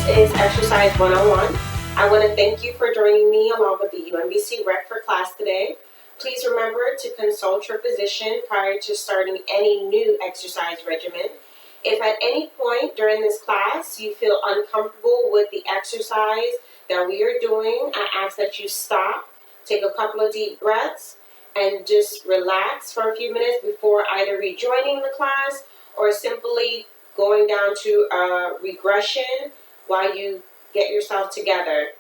is Exercise 101. I want to thank you for joining me along with the UMBC Rec for class today. Please remember to consult your physician prior to starting any new exercise regimen. If at any point during this class you feel uncomfortable with the exercise that we are doing, I ask that you stop, take a couple of deep breaths, and just relax for a few minutes before either rejoining the class or simply going down to a regression while you get yourself together.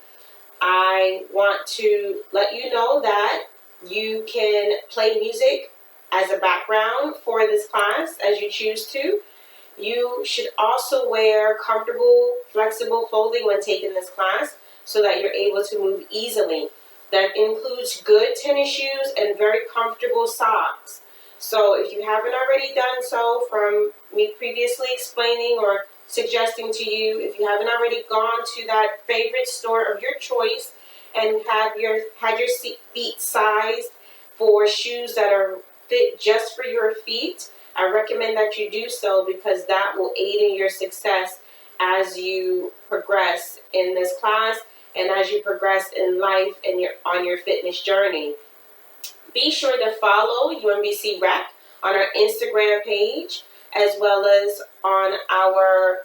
I want to let you know that you can play music as a background for this class as you choose to. You should also wear comfortable, flexible clothing when taking this class so that you're able to move easily. That includes good tennis shoes and very comfortable socks. So if you haven't already done so from me previously explaining or suggesting to you, if you haven't already gone to that favorite store of your choice and had your feet sized for shoes that are fit just for your feet, I recommend that you do so because that will aid in your success as you progress in this class and as you progress in life and on your fitness journey. Be sure to follow UMBC Rec on our Instagram page as well as on our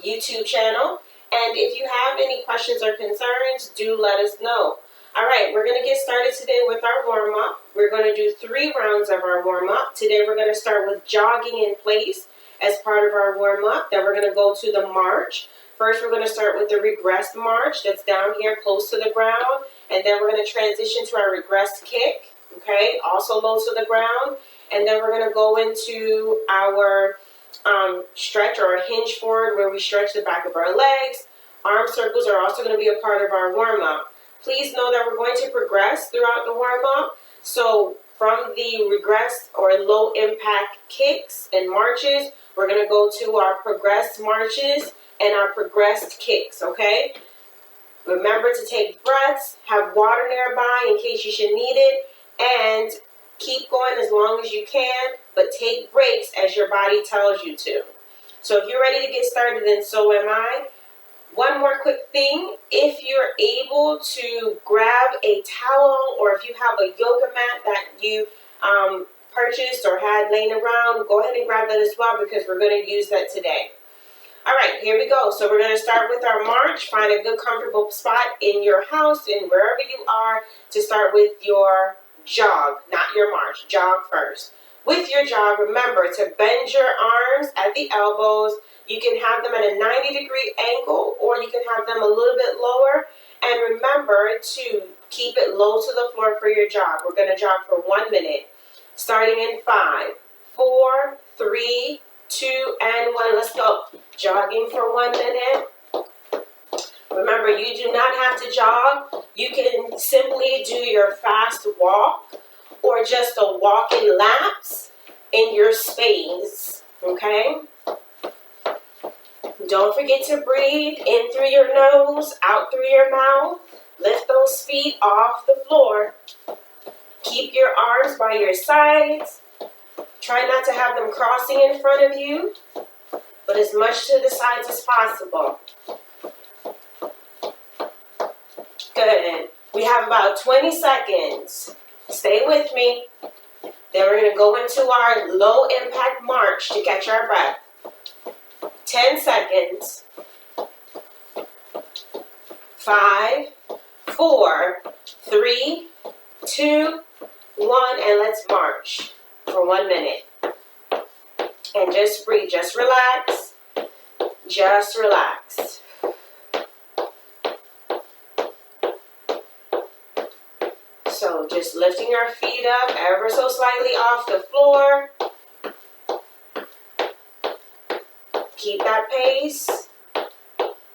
YouTube channel. And if you have any questions or concerns, do let us know. All right, we're going to get started today with our warm-up. We're going to do 3 rounds of our warm-up. Today we're going to start with jogging in place as part of our warm-up. Then we're going to go to the march. First, we're going to start with the regressed march that's down here close to the ground. And then we're going to transition to our regressed kick, okay, also low to the ground. And then we're going to go into our stretch or a hinge forward where we stretch the back of our legs. Arm circles are also going to be a part of our warm-up. Please know that we're going to progress throughout the warm-up. So from the regressed or low impact kicks and marches, we're going to go to our progressed marches and our progressed kicks, okay? Remember to take breaths, have water nearby in case you should need it, and keep going as long as you can, but take breaks as your body tells you to. So if you're ready to get started, then so am I. One more quick thing, if you're able to grab a towel or if you have a yoga mat that you purchased or had laying around, go ahead and grab that as well because we're going to use that today. All right, here we go. So we're going to start with our march. Find a good comfortable spot in your house and wherever you are to start with your jog, not your march. Jog first. With your jog, remember to bend your arms at the elbows. You can have them at a 90-degree angle or you can have them a little bit lower. And remember to keep it low to the floor for your jog. We're going to jog for 1 minute. Starting in 5, 4, 3, 2, and 1. Let's go. Jogging for 1 minute. Remember, you do not have to jog. You can simply do your fast walk or just a walking laps in your space, okay? Don't forget to breathe in through your nose, out through your mouth. Lift those feet off the floor. Keep your arms by your sides. Try not to have them crossing in front of you, but as much to the sides as possible. Good. We have about 20 seconds. Stay with me. Then we're going to go into our low impact march to catch our breath. 10 seconds. 5, 4, 3, 2, 1, and let's march for 1 minute. And just breathe, just relax. Just relax. So just lifting our feet up ever so slightly off the floor. Keep that pace.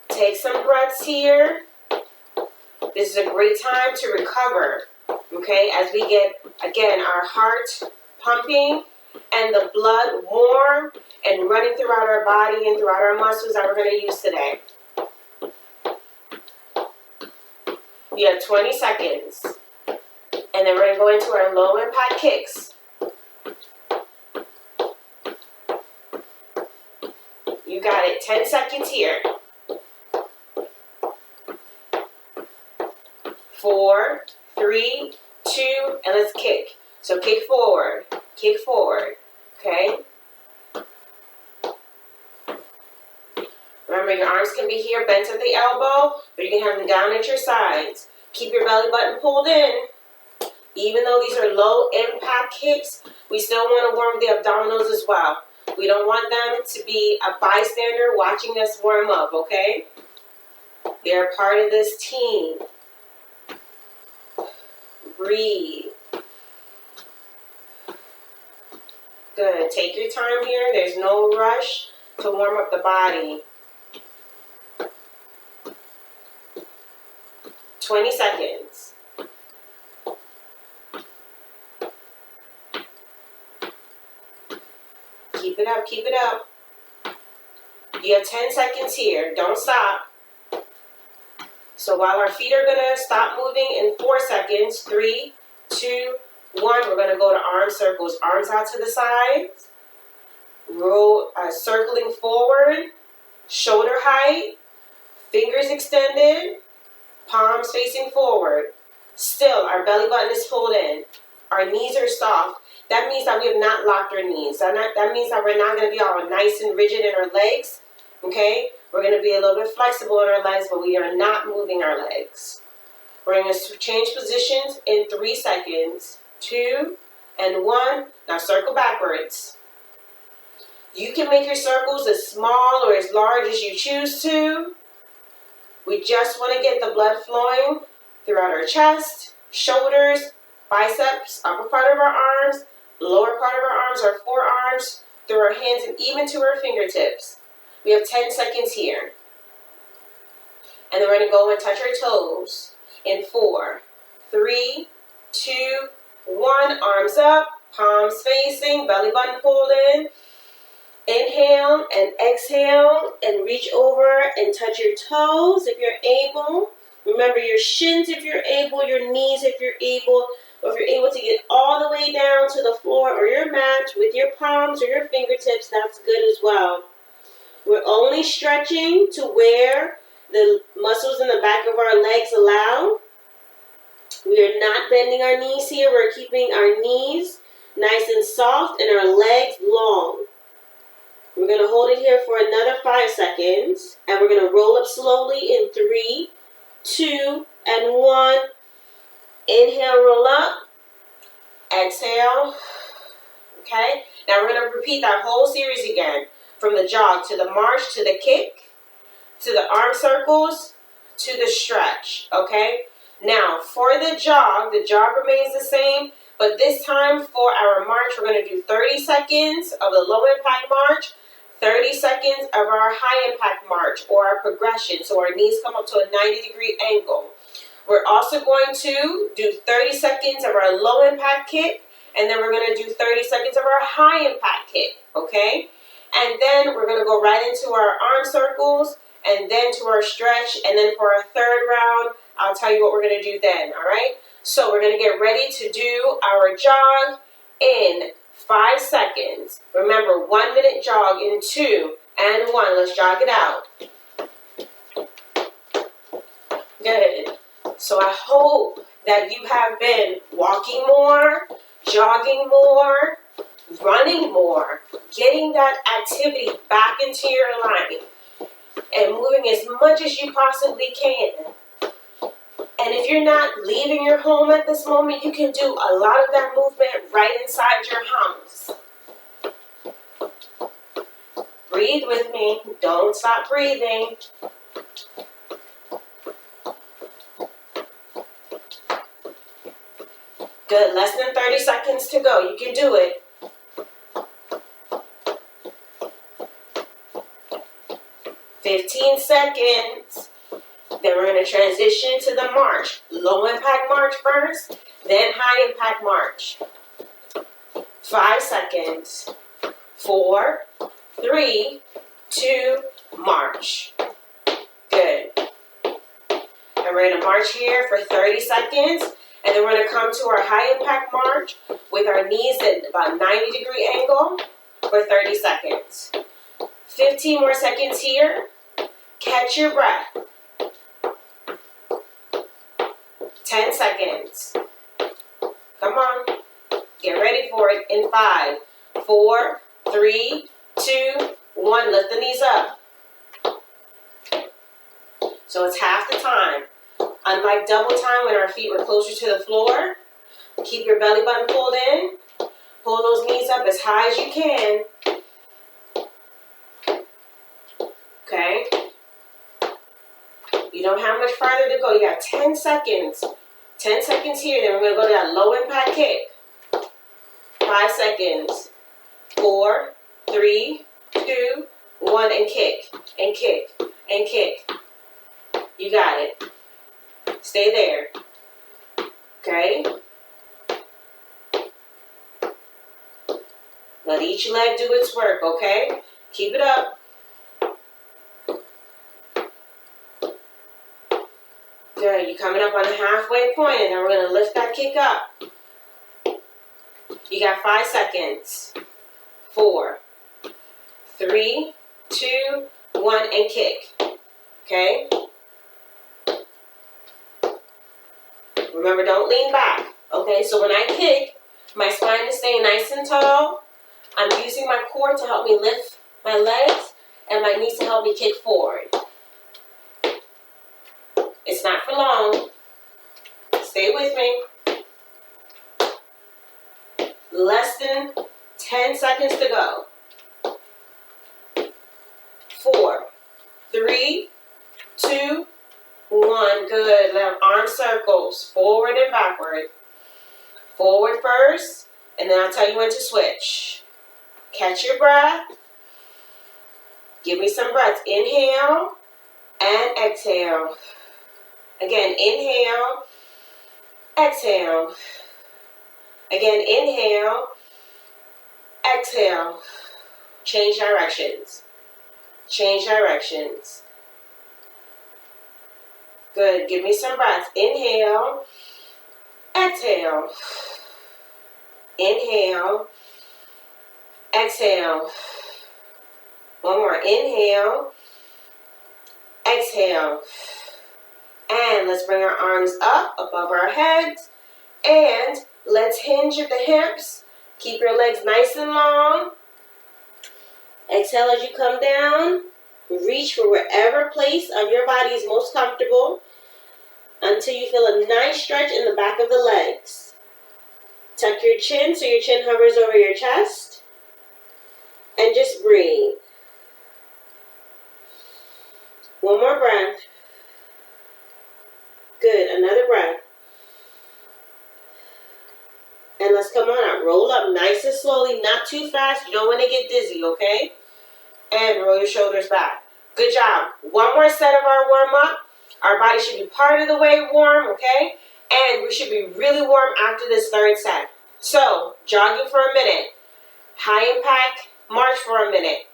Take some breaths here. This is a great time to recover, okay? As we get, again, our heart pumping and the blood warm and running throughout our body and throughout our muscles that we're going to use today. You have 20 seconds. And then we're going to go into our low impact kicks. You got it. 10 seconds here. 4, 3, 2, and let's kick. So kick forward, okay? Remember, your arms can be here, bent at the elbow, but you can have them down at your sides. Keep your belly button pulled in. Even though these are low impact kicks, we still want to warm the abdominals as well. We don't want them to be a bystander watching us warm up, okay? They're part of this team. Breathe. Good. Take your time here. There's no rush to warm up the body. 20 seconds. Keep it up, keep it up. You have 10 seconds here. Don't stop. So while our feet are going to stop moving in 4 seconds, 3, 2, 1, we're going to go to arm circles. Arms out to the sides. Roll, circling forward. Shoulder height. Fingers extended. Palms facing forward. Still, our belly button is pulled in. Our knees are soft. That means that we have not locked our knees. That means that we're not going to be all nice and rigid in our legs. Okay? We're going to be a little bit flexible in our legs, but we are not moving our legs. We're going to change positions in 3 seconds. 2 and 1. Now circle backwards. You can make your circles as small or as large as you choose to. We just want to get the blood flowing throughout our chest, shoulders, biceps, upper part of our arms, lower part of our arms, our forearms, through our hands, and even to our fingertips. We have 10 seconds here. And then we're going to go and touch our toes in 4, 3, 2, 1. Arms up, palms facing, belly button pulled in. Inhale and exhale and reach over and touch your toes if you're able. Remember your shins if you're able, your knees if you're able, or if you're able to get all the way down to the floor or your mat with your palms or your fingertips, that's good as well. We're only stretching to where the muscles in the back of our legs allow. We are not bending our knees here. We're keeping our knees nice and soft and our legs long. We're going to hold it here for another 5 seconds. And we're going to roll up slowly in 3, 2, and 1. Inhale, roll up. Exhale. Okay? Now we're going to repeat that whole series again. From the jog to the march to the kick to the arm circles to the stretch. Okay? Now for the jog remains the same. But this time for our march, we're going to do 30 seconds of the low impact march. 30 seconds of our high impact march or our progression. So our knees come up to a 90-degree angle. We're also going to do 30 seconds of our low impact kick. And then we're going to do 30 seconds of our high impact kick. Okay? And then we're going to go right into our arm circles and then to our stretch. And then for our third round, I'll tell you what we're going to do then. All right? So we're going to get ready to do our jog in 5 seconds. Remember, 1 minute jog in 2 and 1. Let's jog it out. Good. So I hope that you have been walking more, jogging more, running more, getting that activity back into your life, and moving as much as you possibly can. And if you're not leaving your home at this moment, you can do a lot of that movement right inside your house. Breathe with me. Don't stop breathing. Good. Less than 30 seconds to go. You can do it. "15 seconds. Then we're going to transition to the march. Low impact march first, then high impact march. 5 seconds. 4, 3, 2, march. Good. And we're going to march here for 30 seconds. And then we're going to come to our high impact march with our knees at about 90-degree angle for 30 seconds. 15 more seconds here. Catch your breath. 10 seconds. Come on. Get ready for it in 5, 4, 3, 2, 1. Lift the knees up. So it's half the time. Unlike double time when our feet were closer to the floor, keep your belly button pulled in. Pull those knees up as high as you can. Okay? You don't have much farther to go. You got 10 seconds. 10 seconds here. Then we're going to go to that low impact kick. 5 seconds. 4, 3, 2, 1, and kick. And kick. And kick. You got it. Stay there. Okay? Let each leg do its work, okay? Keep it up. Good. You're coming up on the halfway point, and then we're going to lift that kick up. You got 5 seconds. 4, 3, 2, 1, and kick. Okay? Remember, don't lean back. Okay? So when I kick, my spine is staying nice and tall. I'm using my core to help me lift my legs, and my knees to help me kick forward. It's not for long. Stay with me. Less than 10 seconds to go. 4, 3, 2, 1. Good. Let arm circles forward and backward. Forward first, and then I'll tell you when to switch. Catch your breath. Give me some breaths. Inhale and exhale. Again, inhale, exhale. Again, inhale, exhale. Change directions. Change directions. Good. Give me some breaths. Inhale, exhale. Inhale, exhale. One more. Inhale, exhale. And let's bring our arms up above our heads. And let's hinge at the hips. Keep your legs nice and long. Exhale as you come down. Reach for wherever place of your body is most comfortable until you feel a nice stretch in the back of the legs. Tuck your chin so your chin hovers over your chest. And just breathe. One more breath. Good. Another breath. And let's come on out. Roll up nice and slowly, not too fast. You don't want to get dizzy, okay? And roll your shoulders back. Good job. One more set of our warm-up. Our body should be part of the way warm, okay? And we should be really warm after this third set. So, jogging for a minute. High impact march for a minute.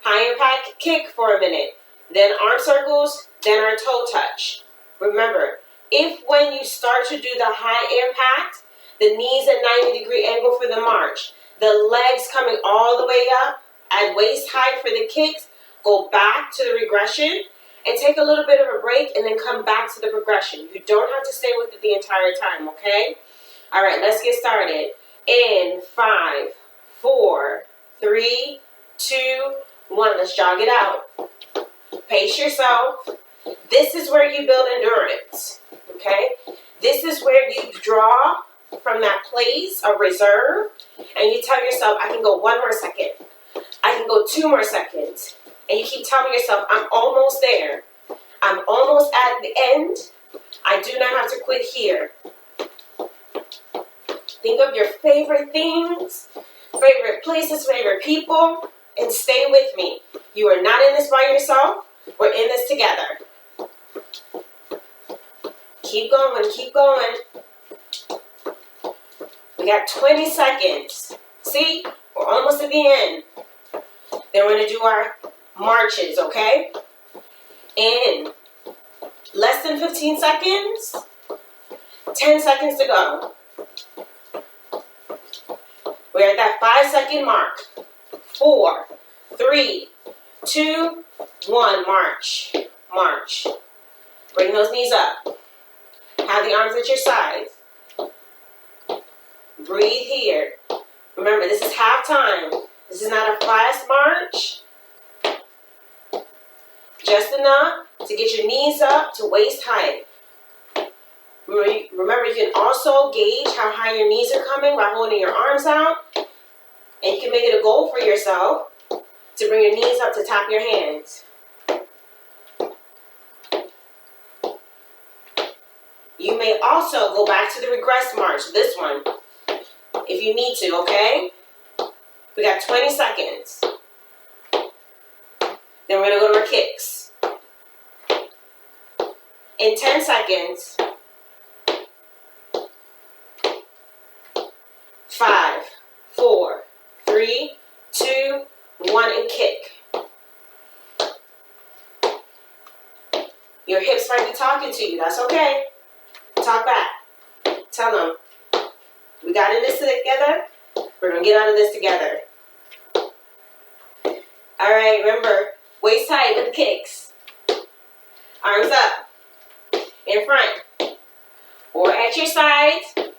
High impact kick for a minute. Then arm circles, then our toe touch. Remember, if when you start to do the high impact, the knees at 90-degree angle for the march, the legs coming all the way up at waist height for the kicks, go back to the regression and take a little bit of a break and then come back to the progression. You don't have to stay with it the entire time, okay? All right, let's get started. In 5, 4, 3, 2, 1. Let's jog it out. Pace yourself. This is where you build endurance, okay? This is where you draw from that place of reserve and you tell yourself, I can go 1 more second. I can go 2 more seconds. And you keep telling yourself, I'm almost there. I'm almost at the end. I do not have to quit here. Think of your favorite things, favorite places, favorite people, and stay with me. You are not in this by yourself. We're in this together. Keep going, keep going. We got 20 seconds. See? We're almost at the end. Then we're going to do our marches, okay? In less than 15 seconds, 10 seconds to go. We're at that 5-second mark. 4, 3, 2, 1, march. March. Bring those knees up. Have the arms at your sides. Breathe here. Remember, this is half time. This is not a fast march. Just enough to get your knees up to waist height. Remember, you can also gauge how high your knees are coming by holding your arms out. And you can make it a goal for yourself to bring your knees up to top of your hands. You may also go back to the regress march, this one, if you need to, okay? We got 20 seconds. Then we're going to go to our kicks. In 10 seconds, 5, 4, 3, 2, 1, and kick. Your hips might be talking to you. That's okay. Talk back. Tell them, we got in this together. We're going to get out of this together. All right, remember, waist tight with the kicks. Arms up, in front, or at your sides. You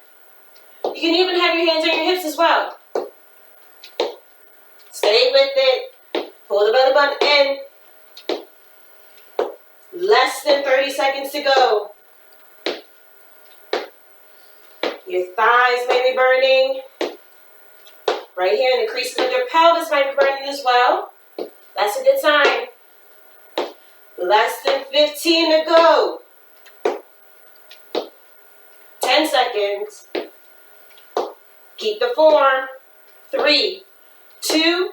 can even have your hands on your hips as well. Stay with it. Pull the belly button in. Less than 30 seconds to go. Your thighs may be burning. Right here in the creases of your pelvis might be burning as well. That's a good sign. Less than 15 to go. 10 seconds. Keep the form. 3, 2,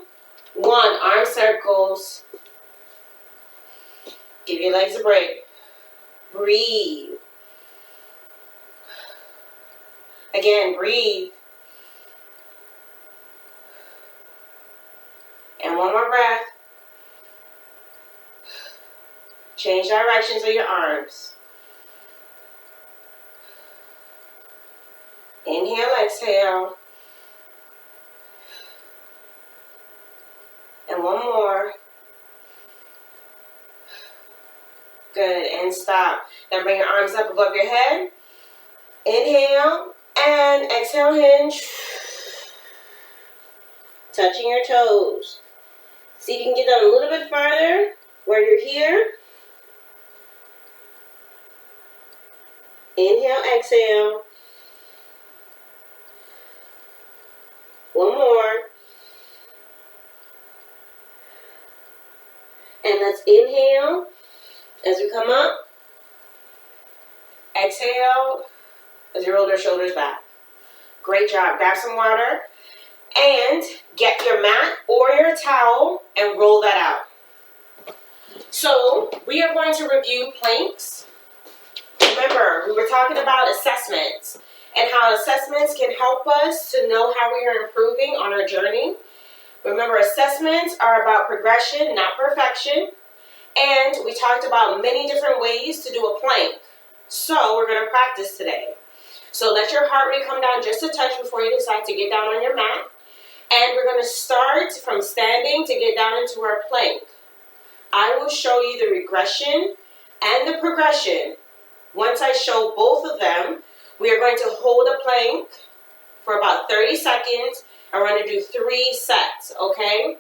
1. Arm circles. Give your legs a break. Breathe. Again, breathe. And one more breath. Change directions of your arms. Inhale, exhale. And one more. Good, and stop. Now bring your arms up above your head. Inhale, and exhale, hinge. Touching your toes. See if you can get down a little bit farther where you're here. Inhale, exhale. One more. And let's inhale as we come up. Exhale as you roll your shoulders back. Great job. Grab some water and get your mat or your towel and roll that out. So we are going to review planks. Remember, we were talking about assessments and how assessments can help us to know how we are improving on our journey. Remember, assessments are about progression, not perfection. And we talked about many different ways to do a plank. So we're going to practice today. So let your heart rate come down just a touch before you decide to get down on your mat. And we're going to start from standing to get down into our plank. I will show you the regression and the progression. Once I show both of them, we are going to hold a plank for about 30 seconds. And we're going to do 3 sets, okay?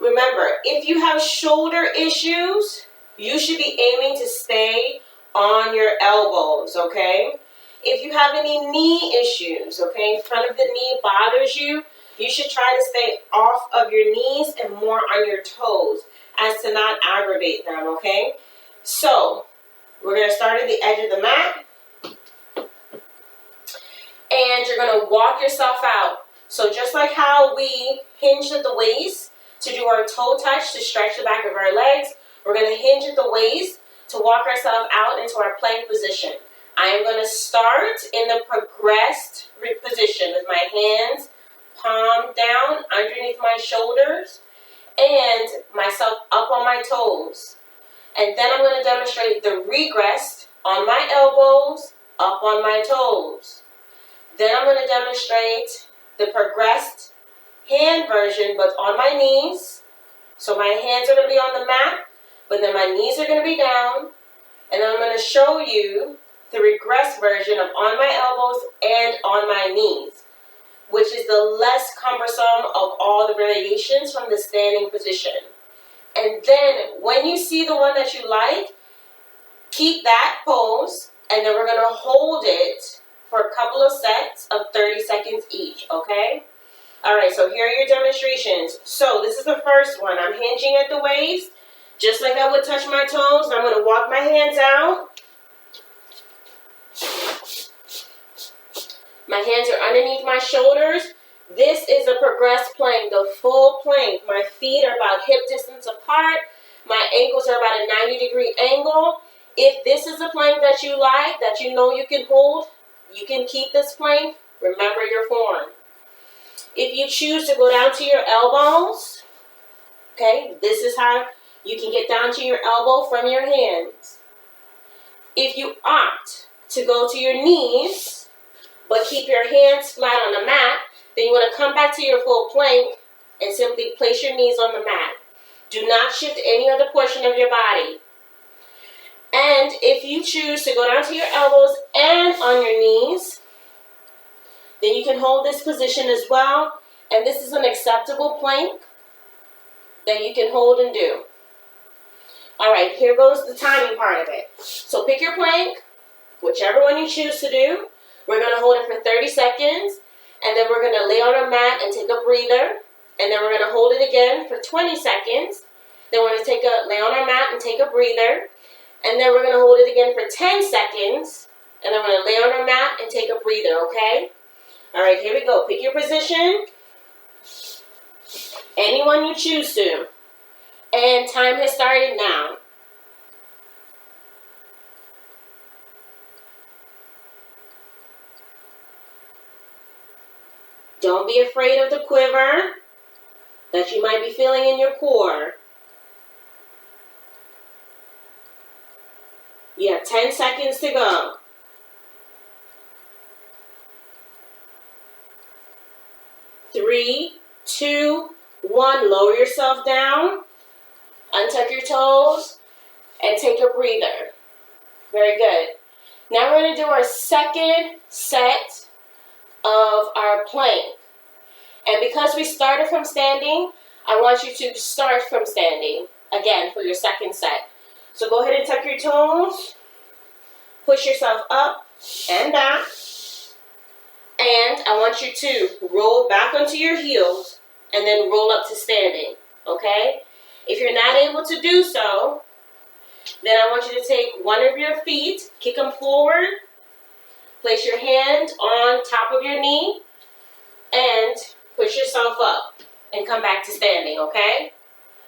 Remember, if you have shoulder issues, you should be aiming to stay on your elbows, okay? If you have any knee issues, okay, front of the knee bothers you, you should try to stay off of your knees and more on your toes as to not aggravate them, okay? So, we're going to start at the edge of the mat. And you're going to walk yourself out. So just like how we hinge at the waist to do our toe touch to stretch the back of our legs, we're going to hinge at the waist to walk ourselves out into our plank position. I am going to start in the progressed position with my hands palm down underneath my shoulders and myself up on my toes. And then I'm going to demonstrate the regressed on my elbows, up on my toes. Then I'm going to demonstrate the progressed hand version, but on my knees. So my hands are going to be on the mat, but then my knees are going to be down. And then I'm going to show you the regress version of on my elbows and on my knees, which is the less cumbersome of all the variations from the standing position. And then when you see the one that you like, keep that pose, and then we're going to hold it for a couple of sets of 30 seconds each, okay? All right, so here are your demonstrations. So this is the first one. I'm hinging at the waist, just like I would touch my toes. And I'm going to walk my hands out. My hands are underneath my shoulders. This is a progressed plank, the full plank. My feet are about hip distance apart. My ankles are about a 90-degree angle. If this is a plank that you like, that you know you can hold, you can keep this plank. Remember your form. If you choose to go down to your elbows, okay, this is how you can get down to your elbow from your hands. If you opt to go to your knees, but keep your hands flat on the mat, then you want to come back to your full plank and simply place your knees on the mat. Do not shift any other portion of your body. And if you choose to go down to your elbows and on your knees, then you can hold this position as well. And this is an acceptable plank that you can hold and do. All right, here goes the timing part of it. So pick your plank, whichever one you choose to do. We're going to hold it for 30 seconds. And then we're going to lay on our mat and take a breather. And then we're going to hold it again for 20 seconds. Then we're going to lay on our mat and take a breather. And then we're going to hold it again for 10 seconds. And then we're going to lay on our mat and take a breather, okay? All right, here we go. Pick your position. Anyone you choose to. And time has started now. Don't be afraid of the quiver that you might be feeling in your core. You have 10 seconds to go. 3, 2, 1. Lower yourself down. Untuck your toes. And take a breather. Very good. Now we're going to do our second set of our plank. And because we started from standing, I want you to start from standing again for your second set. So go ahead and tuck your toes. Push yourself up and back. And I want you to roll back onto your heels and then roll up to standing, okay? If you're not able to do so, then I want you to take one of your feet, kick them forward, place your hand on top of your knee, and push yourself up and come back to standing, okay?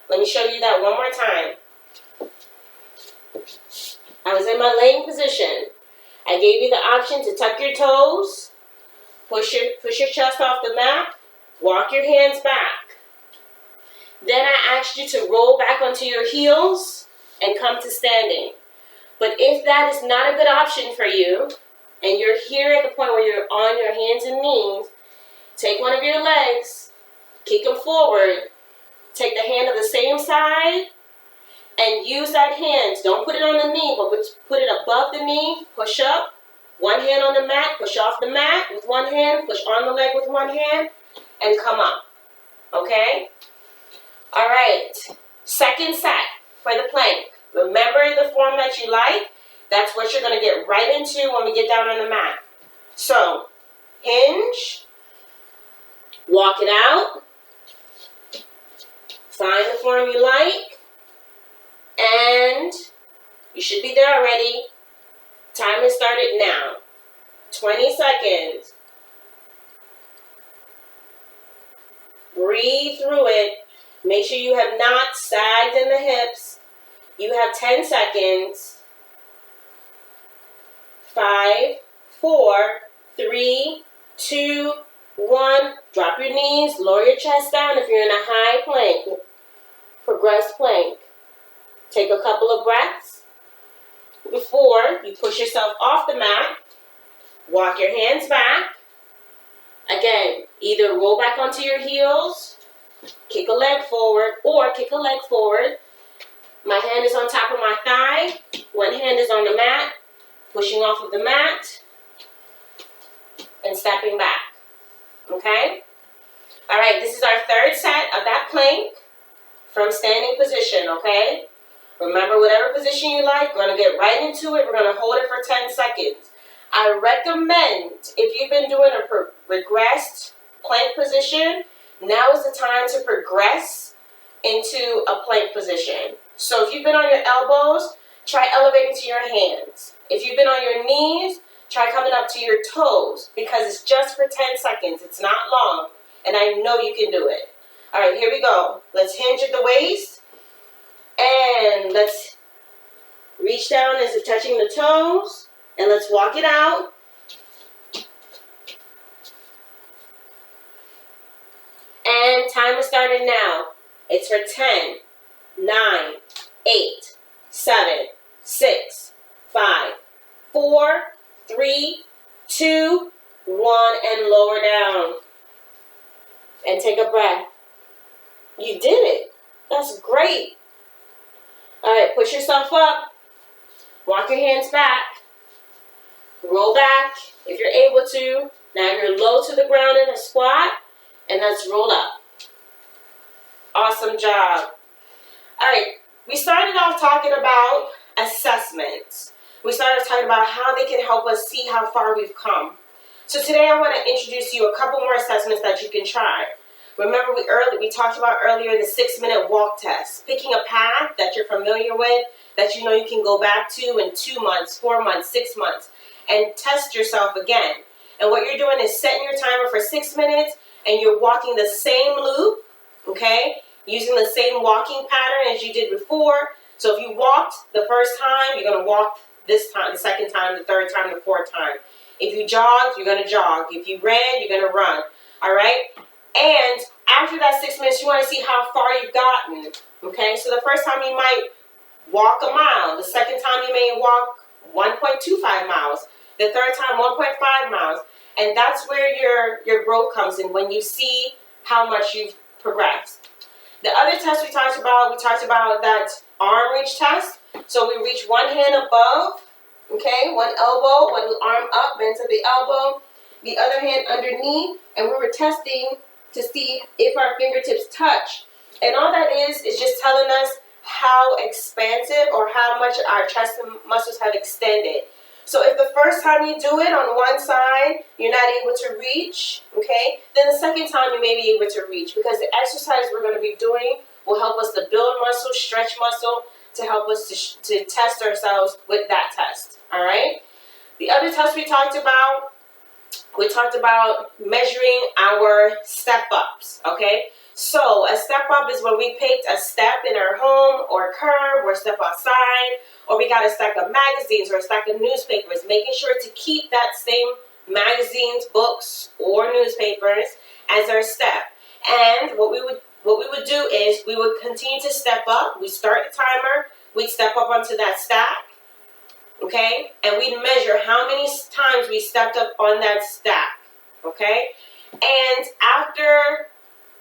Let me show you that one more time. I was in my laying position. I gave you the option to tuck your toes, push your chest off the mat, walk your hands back. Then I asked you to roll back onto your heels and come to standing. But if that is not a good option for you, and you're here at the point where you're on your hands and knees, take one of your legs, kick them forward, take the hand of the same side, and use that hand. Don't put it on the knee, but put it above the knee, push up, one hand on the mat, push off the mat with one hand, push on the leg with one hand, and come up, okay? All right, second set for the plank. Remember the form that you like. That's what you're going to get right into when we get down on the mat. So, hinge, walk it out, find the form you like, and you should be there already. Time has started now. 20 seconds. Breathe through it. Make sure you have not sagged in the hips. You have 10 seconds. 5, 4, 3, 2, 1. Drop your knees. Lower your chest down if you're in a high plank. Progress plank. Take a couple of breaths before you push yourself off the mat. Walk your hands back. Again, either roll back onto your heels, kick a leg forward, or kick a leg forward. My hand is on top of my thigh. One hand is on the mat. pushing off of the mat, and stepping back. Okay? All right, this is our third set of that plank from standing position, okay? Remember, whatever position you like, we're going to get right into it. We're going to hold it for 10 seconds. I recommend, if you've been doing a regressed plank position, now is the time to progress into a plank position. So if you've been on your elbows, try elevating to your hands. If you've been on your knees, try coming up to your toes, because it's just for 10 seconds. It's not long, and I know you can do it. All right, here we go. Let's hinge at the waist, and let's reach down as if touching the toes, and let's walk it out. And timer started now. It's for 10, 9, 8, 7, 6, 5, 4, 3, 2, 1, and lower down. And take a breath. You did it. That's great. All right, push yourself up. Walk your hands back. Roll back if you're able to. Now you're low to the ground in a squat, and let's roll up. Awesome job. All right, we started off talking about assessments. We started talking about how they can help us see how far we've come. So today I want to introduce you a couple more assessments that you can try. Remember we talked about earlier the 6-minute walk test. Picking a path that you're familiar with, that you know you can go back to in 2 months, 4 months, 6 months, and test yourself again. And what you're doing is setting your timer for 6 minutes, and you're walking the same loop, okay? Using the same walking pattern as you did before. So if you walked the first time, you're going to walk this time, the second time, the third time, the fourth time. If you jogged, you're going to jog. If you ran, you're going to run. All right? And after that 6 minutes, you want to see how far you've gotten. Okay? So the first time you might walk a mile. The second time you may walk 1.25 miles. The third time, 1.5 miles. And that's where your growth comes in, when you see how much you've progressed. The other test we talked about that arm reach test. So we reach one hand above, okay, one elbow, one arm up, bend to the elbow, the other hand underneath, and we were testing to see if our fingertips touch. And all that is just telling us how expansive or how much our chest muscles have extended. So if the first time you do it on one side, you're not able to reach, okay, then the second time you may be able to reach, because the exercise we're going to be doing will help us to build muscle, stretch muscle, to help us to test ourselves with that test, all right? The other test we talked about measuring our step-ups, okay? So a step-up is when we picked a step in our home or curb or step outside, or we got a stack of magazines or a stack of newspapers, making sure to keep that same magazines, books, or newspapers as our step. And what we would do is we would continue to step up. We start the timer. We'd step up onto that stack, okay? And we'd measure how many times we stepped up on that stack, okay? And after,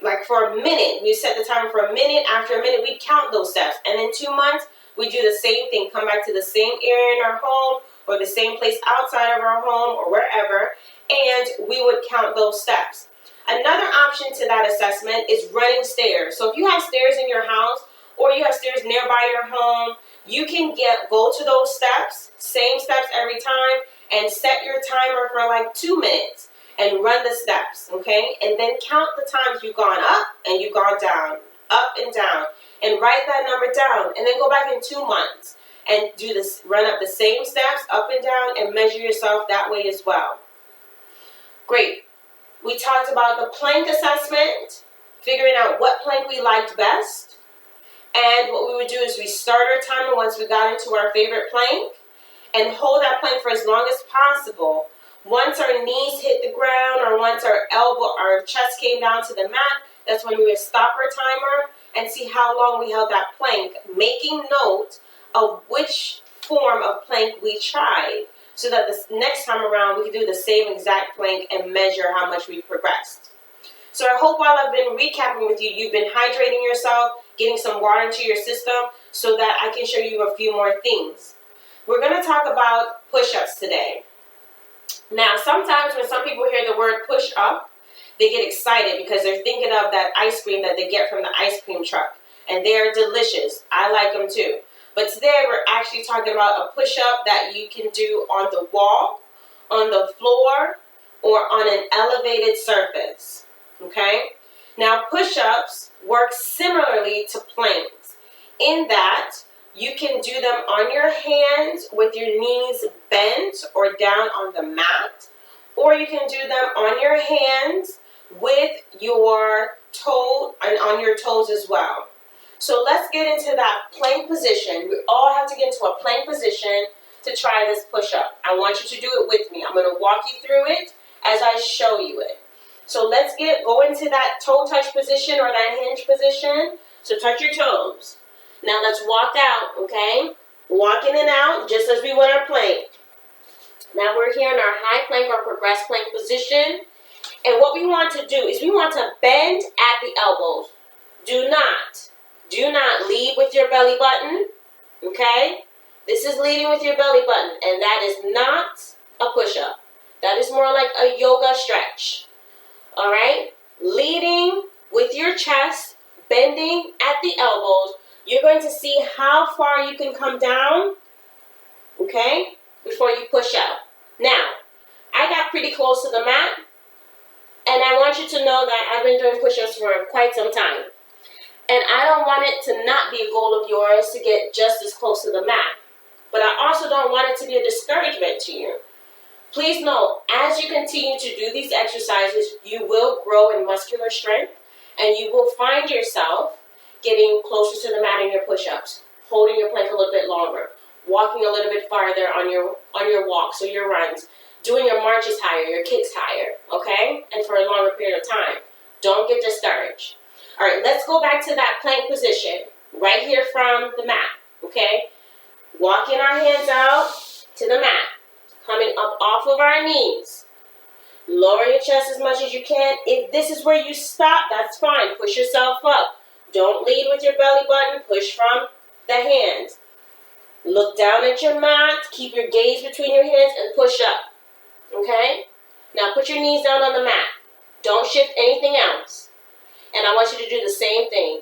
like for a minute, we set the timer for a minute. After a minute, we'd count those steps. And in 2 months, we do the same thing. Come back to the same area in our home or the same place outside of our home or wherever, and we would count those steps. Another option to that assessment is running stairs. So if you have stairs in your house or you have stairs nearby your home, you can go to those steps, same steps every time, and set your timer for like 2 minutes and run the steps, okay? And then count the times you've gone up and you've gone down, up and down, and write that number down, and then go back in 2 months and do this, run up the same steps up and down, and measure yourself that way as well. Great. We talked about the plank assessment, figuring out what plank we liked best. And what we would do is we start our timer once we got into our favorite plank and hold that plank for as long as possible. Once our knees hit the ground or once our chest came down to the mat, that's when we would stop our timer and see how long we held that plank, making note of which form of plank we tried, so that the next time around we can do the same exact plank and measure how much we've progressed. So I hope while I've been recapping with you, you've been hydrating yourself, getting some water into your system, so that I can show you a few more things. We're going to talk about push-ups today. Now, sometimes when some people hear the word push-up, they get excited because they're thinking of that ice cream that they get from the ice cream truck. And they're delicious. I like them too. But today we're actually talking about a push-up that you can do on the wall, on the floor, or on an elevated surface. Okay? Now, push-ups work similarly to planks in that you can do them on your hands with your knees bent or down on the mat, or you can do them on your hands with your toe and on your toes as well. So let's get into that plank position. We all have to get into a plank position to try this push-up. I want you to do it with me. I'm going to walk you through it as I show you it. So let's go into that toe touch position or that hinge position. So touch your toes. Now let's walk out, okay? Walk in and out just as we would our plank. Now we're here in our high plank or progressed plank position. And what we want to do is we want to bend at the elbows. Do not lead with your belly button, okay? This is leading with your belly button, and that is not a push-up. That is more like a yoga stretch, all right? Leading with your chest, bending at the elbows. You're going to see how far you can come down, okay, before you push out. Now, I got pretty close to the mat, and I want you to know that I've been doing push-ups for quite some time. And I don't want it to not be a goal of yours to get just as close to the mat. But I also don't want it to be a discouragement to you. Please know, as you continue to do these exercises, you will grow in muscular strength, and you will find yourself getting closer to the mat in your push-ups, holding your plank a little bit longer, walking a little bit farther on your walks or your runs, doing your marches higher, your kicks higher, okay? And for a longer period of time. Don't get discouraged. All right, let's go back to that plank position, right here from the mat, okay? Walking our hands out to the mat, coming up off of our knees. Lower your chest as much as you can. If this is where you stop, that's fine. Push yourself up. Don't lead with your belly button. Push from the hands. Look down at your mat. Keep your gaze between your hands and push up, okay? Now put your knees down on the mat. Don't shift anything else. And I want you to do the same thing.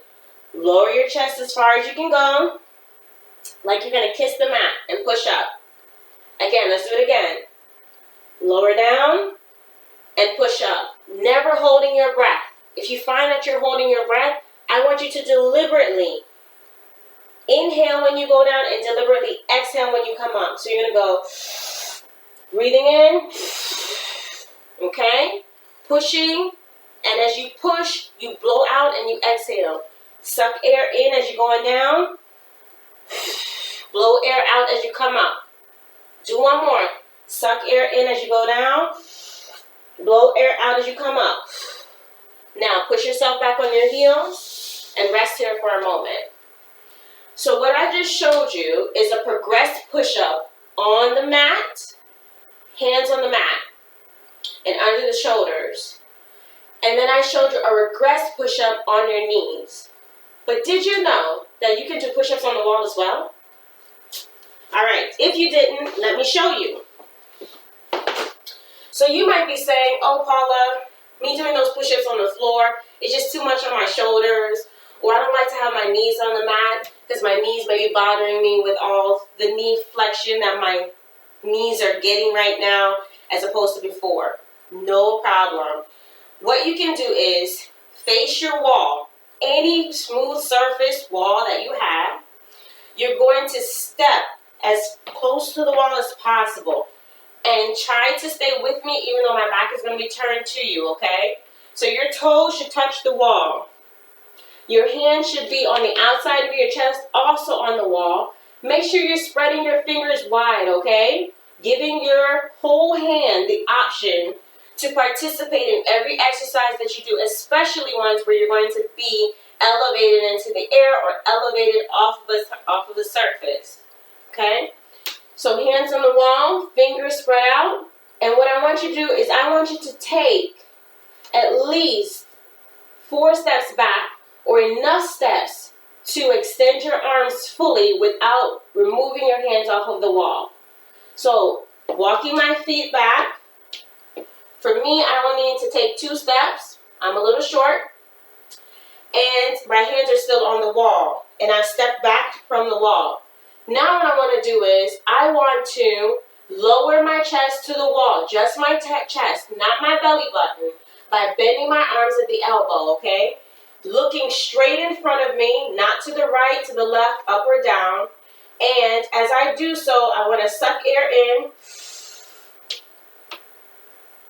Lower your chest as far as you can go, like you're going to kiss the mat and push up. Again, let's do it again. Lower down and push up. Never holding your breath. If you find that you're holding your breath, I want you to deliberately inhale when you go down and deliberately exhale when you come up. So you're going to go breathing in, okay? Pushing. And as you push, you blow out and you exhale. Suck air in as you're going down. Blow air out as you come up. Do one more. Suck air in as you go down. Blow air out as you come up. Now, push yourself back on your heels and rest here for a moment. So what I just showed you is a progressed push-up on the mat, hands on the mat, and under the shoulders. And then I showed you a regressed push-up on your knees. But did you know that you can do push-ups on the wall as well? All right, if you didn't, let me show you. So you might be saying, oh, Paula, me doing those push-ups on the floor is just too much on my shoulders, or I don't like to have my knees on the mat because my knees may be bothering me with all the knee flexion that my knees are getting right now as opposed to before. No problem. What you can do is face your wall, any smooth surface wall that you have. You're going to step as close to the wall as possible and try to stay with me even though my back is going to be turned to you, okay? So your toes should touch the wall. Your hands should be on the outside of your chest, also on the wall. Make sure you're spreading your fingers wide, okay? Giving your whole hand the option to participate in every exercise that you do, especially ones where you're going to be elevated into the air or elevated off of the surface, okay? So hands on the wall, fingers spread out, and what I want you to do is I want you to take at least 4 steps back or enough steps to extend your arms fully without removing your hands off of the wall. So walking my feet back. For me, I only need to take 2 steps. I'm a little short. And my hands are still on the wall. And I step back from the wall. Now what I want to do is I want to lower my chest to the wall. Just my chest, not my belly button. By bending my arms at the elbow, okay? Looking straight in front of me, not to the right, to the left, up or down. And as I do so, I want to suck air in.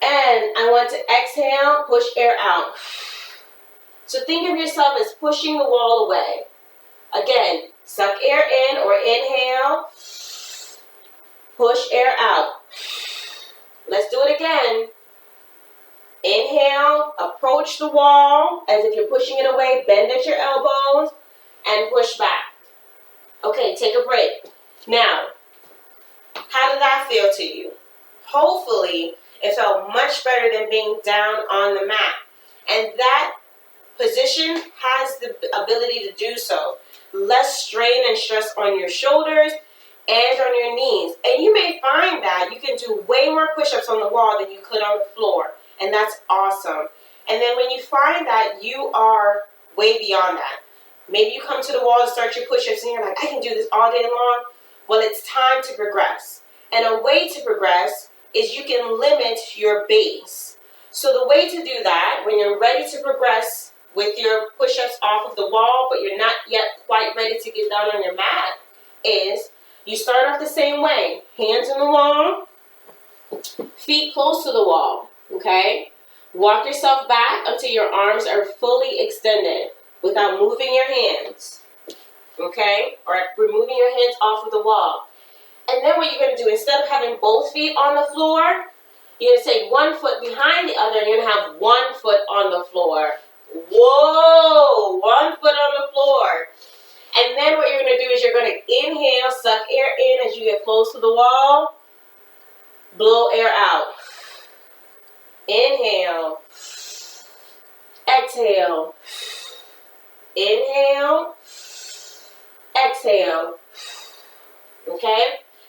And I want to exhale, push air out. So think of yourself as pushing the wall away. Again, suck air in or inhale. Push air out. Let's do it again. Inhale, approach the wall as if you're pushing it away. Bend at your elbows and push back. Okay, take a break. Now, how did that feel to you? Hopefully, it felt much better than being down on the mat. And that position has the ability to do so. Less strain and stress on your shoulders and on your knees. And you may find that you can do way more push-ups on the wall than you could on the floor. And that's awesome. And then when you find that you are way beyond that, maybe you come to the wall to start your push-ups and you're like, I can do this all day long. Well, it's time to progress. And a way to progress is you can limit your base. So the way to do that, when you're ready to progress with your push-ups off of the wall, but you're not yet quite ready to get down on your mat, is you start off the same way. Hands on the wall, feet close to the wall, okay? Walk yourself back until your arms are fully extended without moving your hands, okay? Or removing your hands off of the wall. And then what you're going to do, instead of having both feet on the floor, you're going to take one foot behind the other and you're going to have one foot on the floor. Whoa! One foot on the floor. And then what you're going to do is you're going to inhale, suck air in as you get close to the wall. Blow air out. Inhale. Exhale. Inhale. Exhale. Okay?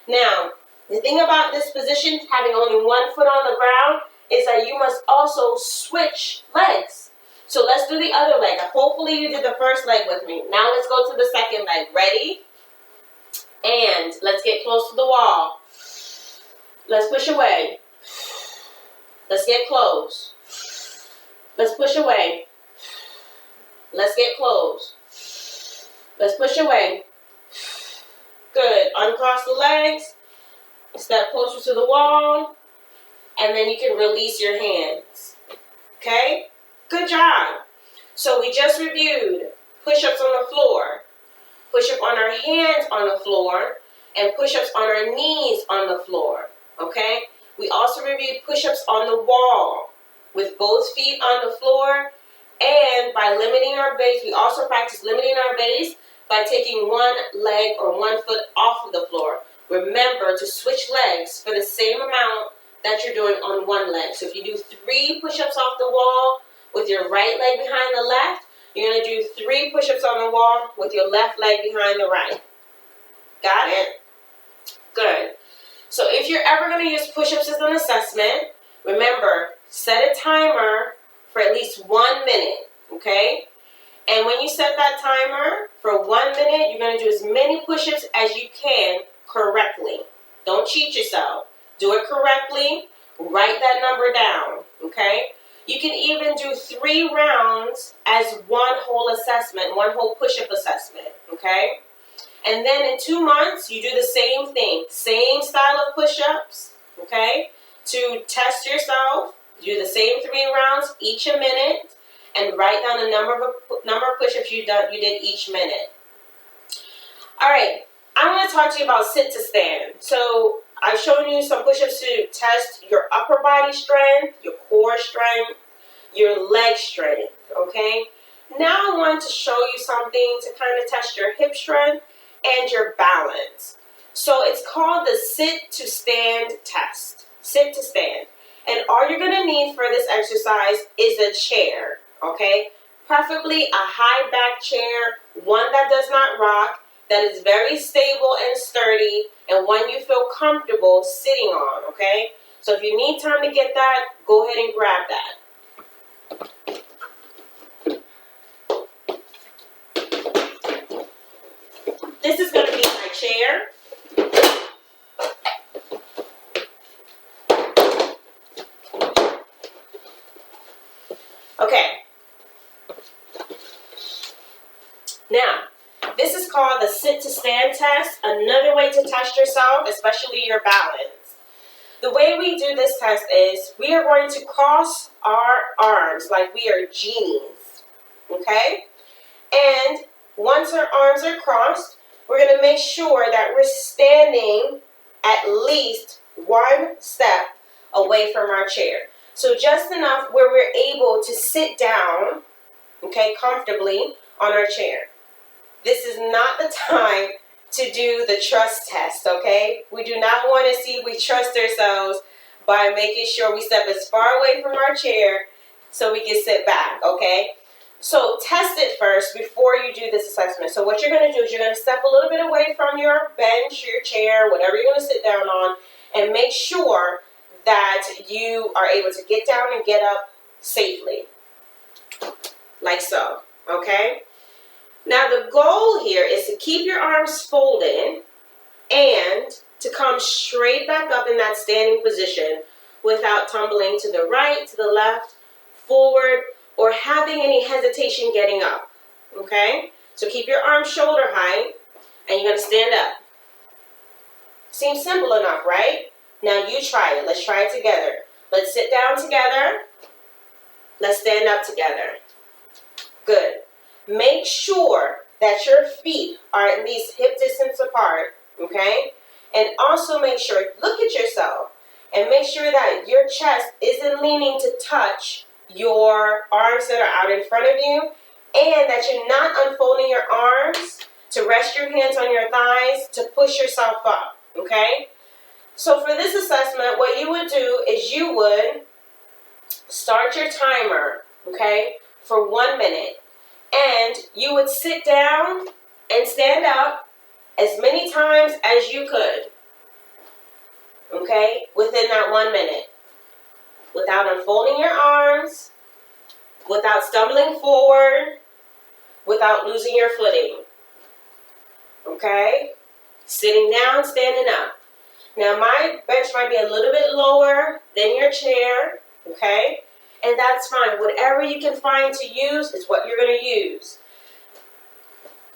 Now, the thing about this position, having only one foot on the ground, is that you must also switch legs. So let's do the other leg. Hopefully you did the first leg with me. Now let's go to the second leg. Ready? And let's get close to the wall. Let's push away. Let's get close. Let's push away. Let's get close. Let's push away. Good. Uncross the legs. Step closer to the wall. And then you can release your hands. Okay? Good job. So we just reviewed push-ups on the floor, push-up on our hands on the floor, and push-ups on our knees on the floor. Okay? We also reviewed push-ups on the wall with both feet on the floor, and by limiting our base, we also practice limiting our base by taking one leg or one foot off of the floor. Remember to switch legs for the same amount that you're doing on one leg. So if you do 3 push-ups off the wall with your right leg behind the left, you're going to do 3 push-ups on the wall with your left leg behind the right. Got it? Good. So if you're ever going to use push-ups as an assessment, remember, set a timer for at least 1 minute, okay? And when you set that timer for 1 minute, you're going to do as many push-ups as you can correctly. Don't cheat yourself. Do it correctly. Write that number down, okay? You can even do 3 rounds as one whole assessment, one whole push-up assessment, okay? And then in 2 months, you do the same thing, same style of push-ups, okay? To test yourself, do the same 3 rounds, each a minute, and write down the number of push-ups you did each minute. All right, I want to talk to you about sit to stand. So I've shown you some push-ups to test your upper body strength, your core strength, your leg strength, okay? Now I want to show you something to kind of test your hip strength and your balance. So it's called the sit to stand test. Sit to stand. And all you're going to need for this exercise is a chair, okay? Preferably a high back chair, one that does not rock, that is very stable and sturdy, and one you feel comfortable sitting on, okay? So if you need time to get that, go ahead and grab that. This is going to be my chair. Okay. Now, this is called the sit to stand test, another way to test yourself, especially your balance. The way we do this test is we are going to cross our arms like we are genies, okay? And once our arms are crossed, we're going to make sure that we're standing at least one step away from our chair. So just enough where we're able to sit down, okay, comfortably on our chair. This is not the time to do the trust test, okay? We do not want to see if we trust ourselves by making sure we step as far away from our chair so we can sit back, okay? So test it first before you do this assessment. So what you're going to do is you're going to step a little bit away from your bench, your chair, whatever you're going to sit down on, and make sure that you are able to get down and get up safely, like so, okay? Now the goal here is to keep your arms folded and to come straight back up in that standing position without tumbling to the right, to the left, forward, or having any hesitation getting up, okay? So keep your arms shoulder height and you're going to stand up. Seems simple enough, right? Now you try it. Let's try it together. Let's sit down together. Let's stand up together. Good. Make sure that your feet are at least hip distance apart, okay? And also make sure, look at yourself, and make sure that your chest isn't leaning to touch your arms that are out in front of you, and that you're not unfolding your arms to rest your hands on your thighs to push yourself up, okay? So for this assessment, what you would do is you would start your timer, okay, for 1 minute. And you would sit down and stand up as many times as you could, okay, within that 1 minute, without unfolding your arms, without stumbling forward, without losing your footing, okay? Sitting down, standing up. Now my bench might be a little bit lower than your chair, okay? And that's fine. Whatever you can find to use is what you're going to use.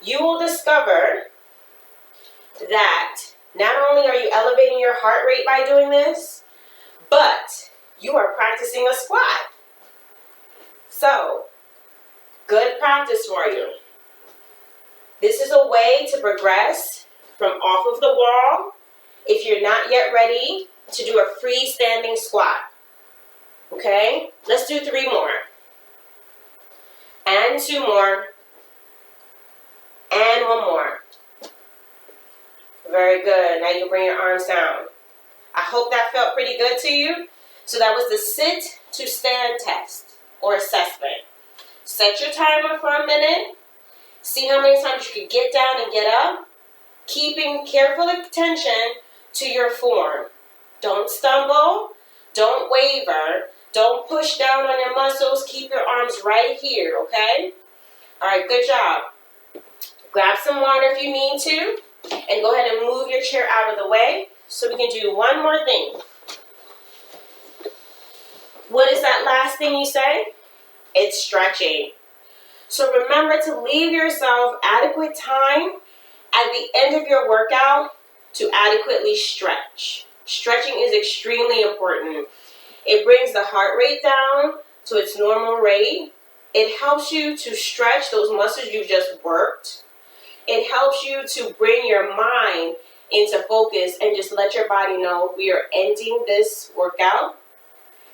You will discover that not only are you elevating your heart rate by doing this, but you are practicing a squat. So, good practice for you. This is a way to progress from off of the wall if you're not yet ready to do a freestanding squat. Okay, let's do 3 more. And 2 more. And 1 more. Very good. Now you bring your arms down. I hope that felt pretty good to you. So that was the sit to stand test or assessment. Set your timer for a minute. See how many times you can get down and get up. Keeping careful attention to your form. Don't stumble. Don't waver. Don't push down on your muscles. Keep your arms right here, okay? All right, good job. Grab some water if you need to. And go ahead and move your chair out of the way so we can do 1 more thing. What is that last thing you say? It's stretching. So remember to leave yourself adequate time at the end of your workout to adequately stretch. Stretching is extremely important. It brings the heart rate down to its normal rate. It helps you to stretch those muscles you just worked. It helps you to bring your mind into focus and just let your body know we are ending this workout.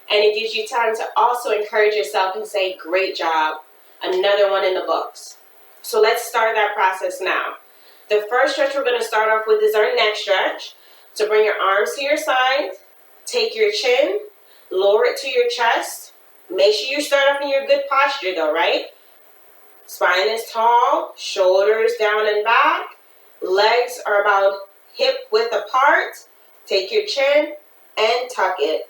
And it gives you time to also encourage yourself and say, great job, another one in the books. So let's start that process now. The first stretch we're going to start off with is our neck stretch. So bring your arms to your sides, take your chin, lower it to your chest. Make sure you start off in your good posture though, right? Spine is tall, shoulders down and back. Legs are about hip width apart. Take your chin and tuck it.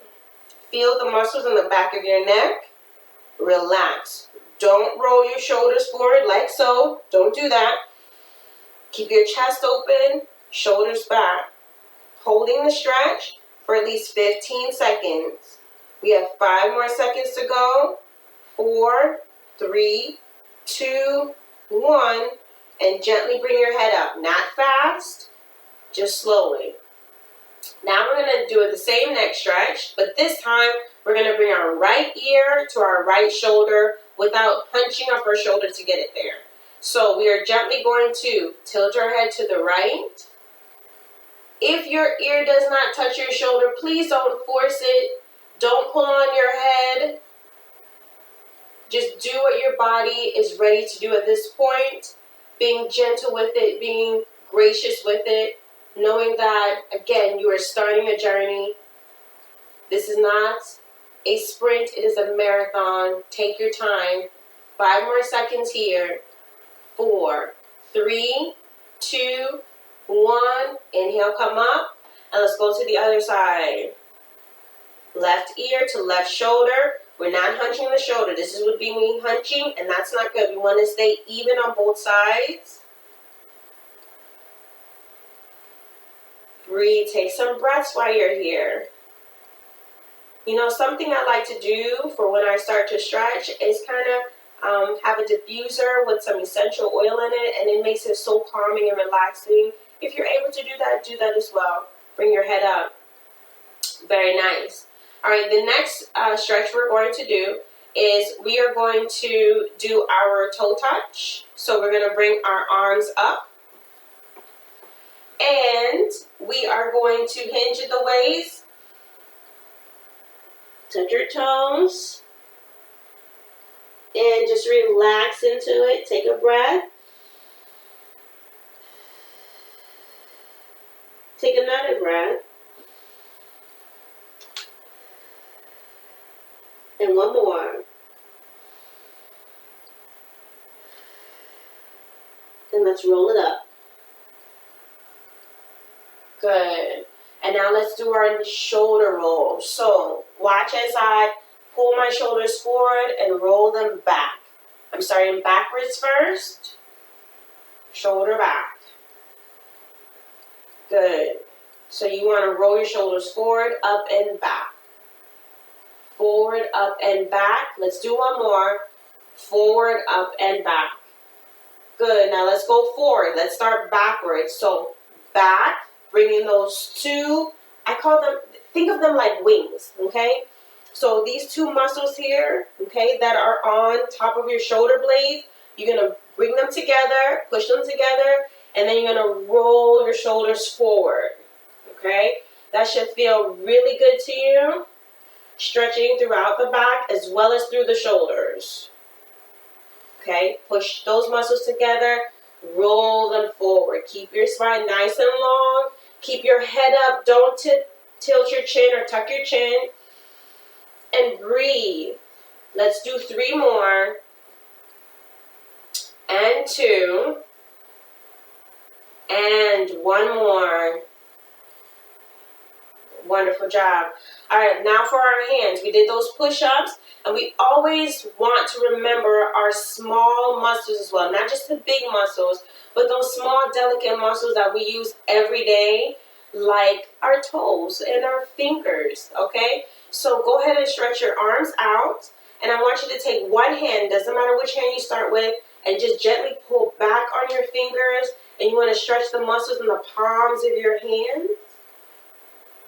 Feel the muscles in the back of your neck. Relax. Don't roll your shoulders forward like so. Don't do that. Keep your chest open, shoulders back. Holding the stretch for at least 15 seconds. We have 5 more seconds to go. 4, 3, 2, 1. And gently bring your head up. Not fast, just slowly. Now we're going to do the same neck stretch, but this time we're going to bring our right ear to our right shoulder without hunching up our shoulder to get it there. So we are gently going to tilt our head to the right. If your ear does not touch your shoulder, please don't force it. Don't pull on your head. Just do what your body is ready to do at this point. Being gentle with it, being gracious with it. Knowing that, again, you are starting a journey. This is not a sprint, it is a marathon. Take your time. 5 more seconds here. 4, 3, 2, 1. Inhale, come up. And let's go to the other side. Left ear to left shoulder. We're not hunching the shoulder. This would be me hunching, and that's not good. We want to stay even on both sides. Breathe. Take some breaths while you're here. You know, something I like to do for when I start to stretch is kind of have a diffuser with some essential oil in it, and it makes it so calming and relaxing. If you're able to do that as well. Bring your head up. Very nice. All right, the next stretch we're going to do is we are going to do our toe touch. So we're going to bring our arms up. And we are going to hinge at the waist. Touch your toes. And just relax into it. Take a breath. Take another breath. And one more. And let's roll it up. Good. And now let's do our shoulder roll. So watch as I pull my shoulders forward and roll them back. I'm starting backwards first. Shoulder back. Good. So you want to roll your shoulders forward, up and back. Forward, up and back. Let's do one more. Forward, up and back. Good. Now let's go forward. Let's start backwards. So back. Bringing those two, I call them, think of them like wings, okay? So these two muscles here, okay, that are on top of your shoulder blades, you're going to bring them together, push them together, and then you're going to roll your shoulders forward, okay? That should feel really good to you. Stretching throughout the back as well as through the shoulders. Okay, push those muscles together, roll them forward. Keep your spine nice and long. Keep your head up. Don't tilt your chin or tuck your chin. And breathe. Let's do 3 more. And 2. And 1 more. Wonderful job. All right, now for our hands. We did those push-ups, and we always want to remember our small muscles as well. Not just the big muscles, but those small, delicate muscles that we use every day, like our toes and our fingers, okay? So go ahead and stretch your arms out, and I want you to take one hand, doesn't matter which hand you start with, and just gently pull back on your fingers, and you want to stretch the muscles in the palms of your hands.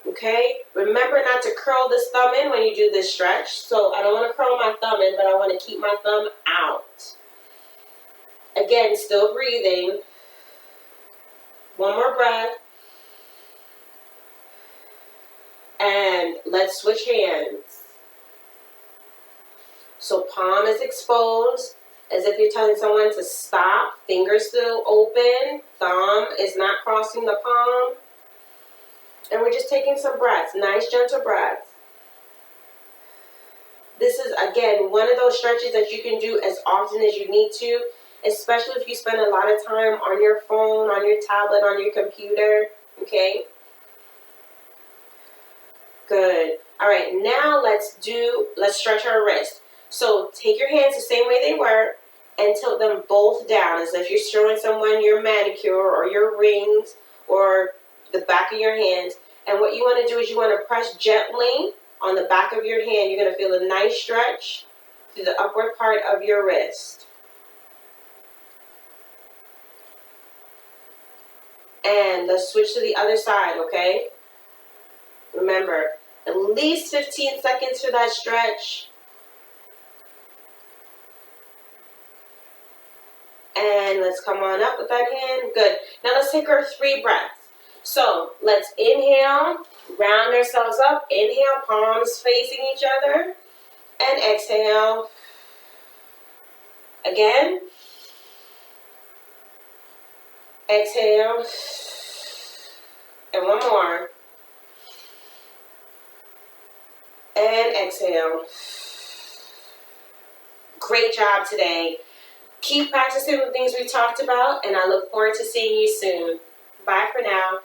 Okay, remember not to curl this thumb in when you do this stretch. So I don't want to curl my thumb in, but I want to keep my thumb out. Again, still breathing. One more breath. And let's switch hands. So palm is exposed, as if you're telling someone to stop. Fingers still open. Thumb is not crossing the palm. And we're just taking some breaths, nice gentle breaths. This is, again, one of those stretches that you can do as often as you need to. especially if you spend a lot of time on your phone, on your tablet, on your computer, okay? Good. All right, now let's stretch our wrist. So take your hands the same way they were and tilt them both down as if you're showing someone your manicure or your rings or the back of your hands. And what you want to do is you want to press gently on the back of your hand. You're going to feel a nice stretch through the upward part of your wrist. And let's switch to the other side, okay? Remember, at least 15 seconds for that stretch. And let's come on up with that hand. Good. Now let's take our 3 breaths. So let's inhale, round ourselves up. Inhale, palms facing each other. And exhale. Again. Exhale. And one more. And exhale. Great job today. Keep practicing the things we talked about, and I look forward to seeing you soon. Bye for now.